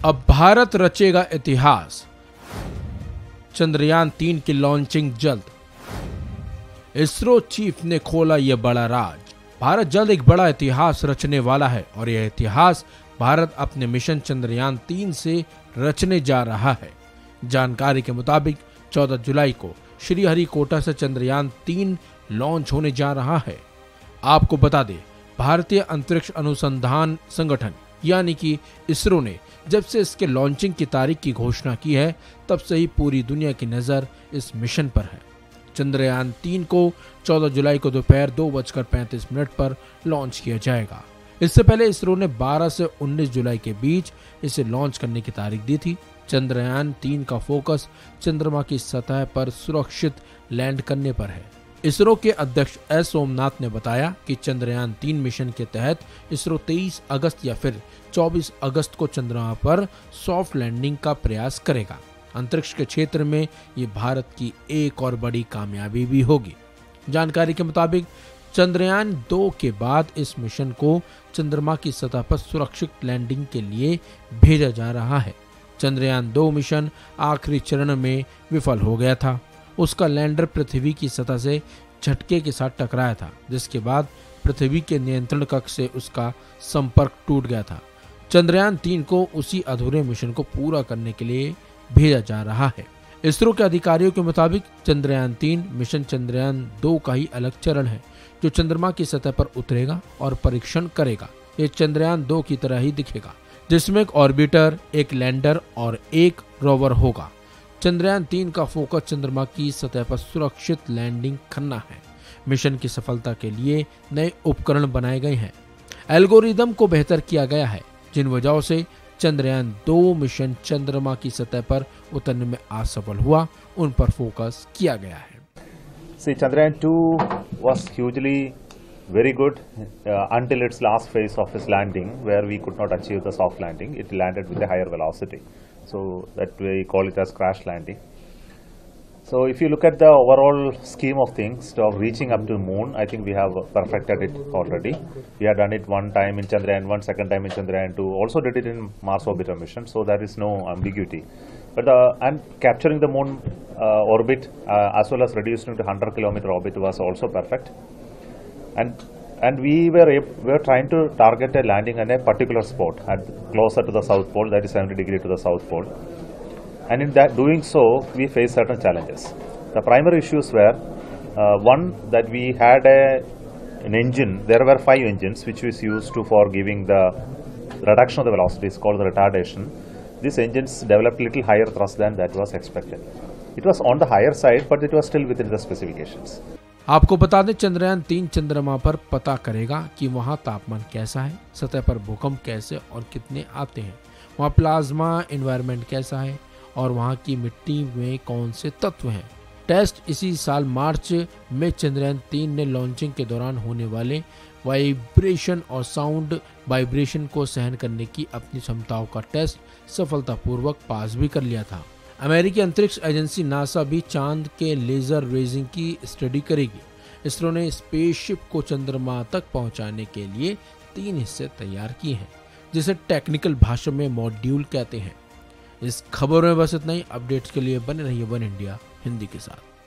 अब भारत रचेगा इतिहास, चंद्रयान 3 की लॉन्चिंग जल्द। इसरो चीफ ने खोला यह बड़ा राज। भारत जल्द एक बड़ा इतिहास रचने वाला है और यह इतिहास भारत अपने मिशन चंद्रयान 3 से रचने जा रहा है। जानकारी के मुताबिक 14 जुलाई को श्रीहरिकोटा से चंद्रयान 3 लॉन्च होने जा रहा है। आपको बता दें, भारतीय अंतरिक्ष अनुसंधान संगठन यानी कि इसरो ने जब से इसके लॉन्चिंग की तारीख की घोषणा की है, तब से ही पूरी दुनिया की नजर इस मिशन पर है। चंद्रयान 3 को 14 जुलाई को दोपहर 2:35 पर लॉन्च किया जाएगा। इससे पहले इसरो ने 12 से 19 जुलाई के बीच इसे लॉन्च करने की तारीख दी थी। चंद्रयान 3 का फोकस चंद्रमा की सतह पर सुरक्षित लैंड करने पर है। इसरो के अध्यक्ष एस सोमनाथ ने बताया कि चंद्रयान 3 मिशन के तहत इसरो 23 अगस्त या फिर 24 अगस्त को चंद्रमा पर सॉफ्ट लैंडिंग का प्रयास करेगा। अंतरिक्ष के क्षेत्र में ये भारत की एक और बड़ी कामयाबी भी होगी। जानकारी के मुताबिक चंद्रयान 2 के बाद इस मिशन को चंद्रमा की सतह पर सुरक्षित लैंडिंग के लिए भेजा जा रहा है। चंद्रयान 2 मिशन आखिरी चरण में विफल हो गया था। उसका लैंडर पृथ्वी की सतह से झटके के साथ टकराया था, जिसके बाद पृथ्वी के नियंत्रण कक्ष से उसका संपर्क टूट गया था। चंद्रयान 3 को उसी अधूरे मिशन को पूरा करने के लिए भेजा जा रहा है। इसरो के अधिकारियों के मुताबिक चंद्रयान 3 मिशन चंद्रयान 2 का ही अलग चरण है, जो चंद्रमा की सतह पर उतरेगा और परीक्षण करेगा। ये चंद्रयान 2 की तरह ही दिखेगा, जिसमें एक ऑर्बिटर, एक लैंडर और एक रोवर होगा। चंद्रयान 3 का फोकस चंद्रमा की सतह पर सुरक्षित लैंडिंग करना है। मिशन की सफलता के लिए नए उपकरण बनाए गए हैं। एल्गोरिदम को बेहतर किया गया है, जिन वजहों से चंद्रयान 2 मिशन चंद्रमा की सतह पर उतरने में असफल हुआ, उन पर फोकस किया गया है। See, Chandrayaan 2 was hugely very good until its last phase of its landing, where we could not achieve the soft landing. It landed with a higher velocity, so that we call it as crash landing. So if you look at the overall scheme of things of reaching up to the moon, I think we have perfected it already. We have done it one time in Chandrayaan 1, second time in Chandrayaan 2, also did it in Mars orbiter mission, so there is no ambiguity. But and capturing the moon orbit as well as reducing to 100-kilometer orbit was also perfect. And we were trying to target a landing on a particular spot closer to the south pole, that is 70 degrees to the south pole. And in that doing so, we faced certain challenges. The primary issues were one, that we had an engine. There were 5 engines which was used for giving the reduction of the velocity. It's called the retardation. These engines developed little higher thrust than that was expected. It was on the higher side, but it was still within the specifications. आपको बता दें, चंद्रयान 3 चंद्रमा पर पता करेगा कि वहाँ तापमान कैसा है, सतह पर भूकंप कैसे और कितने आते हैं, वहाँ प्लाज्मा एनवायरनमेंट कैसा है और वहाँ की मिट्टी में कौन से तत्व हैं। टेस्ट इसी साल मार्च में चंद्रयान 3 ने लॉन्चिंग के दौरान होने वाले वाइब्रेशन और साउंड वाइब्रेशन को सहन करने की अपनी क्षमताओं का टेस्ट सफलतापूर्वक पास भी कर लिया था। अमेरिकी अंतरिक्ष एजेंसी नासा भी चांद के लेजर रेजिंग की स्टडी करेगी। इसरो ने स्पेसशिप को चंद्रमा तक पहुंचाने के लिए 3 हिस्से तैयार किए हैं, जिसे टेक्निकल भाषा में मॉड्यूल कहते हैं। इस खबर में बस इतना ही। अपडेट्स के लिए बने रहिए वन इंडिया हिंदी के साथ।